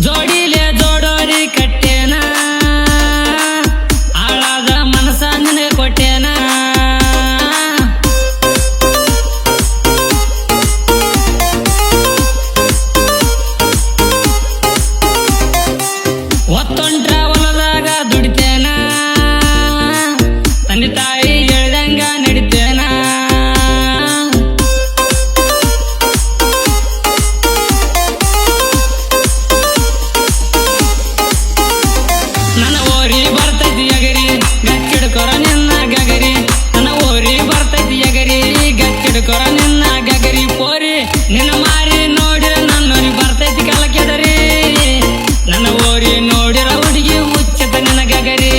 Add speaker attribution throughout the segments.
Speaker 1: ಜೋಡಿಲೆ ಜೋಡೋರಿ ಕಟ್ಟೇನ ಆಳಾದ ಮನಸ ನಿನಗೆ ಕೊಟ್ಟೇನ ಒತ್ತೊಂಟ್ರ ಹೊಲದಾಗ ದುಡಿತೇನ ತಂದೆ ತಾಯಿ ಹೇಳ್ದಂಗ ನಡಿತೇನ ನನ್ನ ಓರಿ ಬರ್ತೈತಿ ಎಗರಿ ಗಚ್ಚಿಡ್ಕೊರ ನಿನ್ನ ಗಗರಿ ನನ್ನ ಓರಿ ಬರ್ತೈತಿ ಎಗರಿ ಗಚ್ಚಿಡ್ಕೊರ ನಿನ್ನ ಗಗರಿ ಪೋರಿ ನಿನ್ನ ಮಾರಿ ನೋಡಿರ ನನ್ನೋರಿ ಬರ್ತೈತಿ ಕಲಕೆದರಿ ನನ್ನ ಓರಿ ನೋಡಿರ ಹುಡುಗಿ ಹುಚ್ಚತ ನಿನ್ನ ಗಗರಿ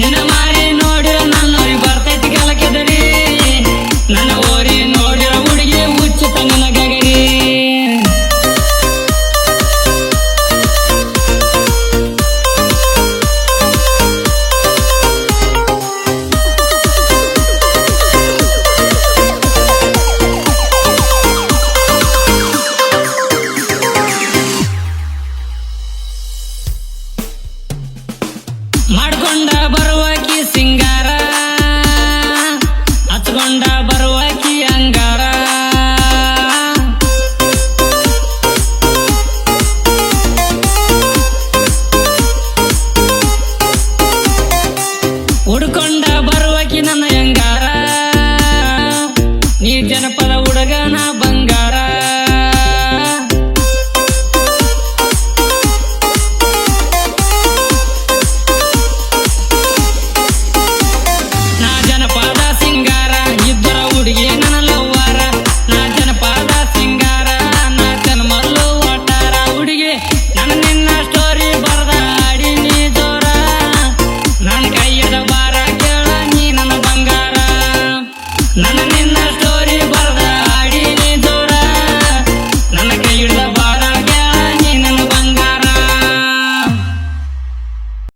Speaker 1: ನಿನ್ನ ಮಾರಿ ನೋಡಿರ ನನ್ನೋರಿ ಬರ್ತೈತಿ ಕಲಕೆದರಿ ನನ್ನ ಓರಿ ನೋಡಿರ ಹುಡುಗಿ ಹುಚ್ಚತ ನಿನ್ನ ಗಗರಿ ಮಾಡ್ಕೊಂಡ ಬರುವಾಕಿ ಸಿಂಗಾರ ಹಚ್ಕೊಂಡ ಬರುವಾಕಿ ಅಂಗಾರ ಹುಡ್ಕೊಂಡ ಬರುವಾಕಿ ನನ್ನ ಅಂಗಾರ ನೀ ಜನಪದ ಹುಡುಗನ ಬಂಗಾರ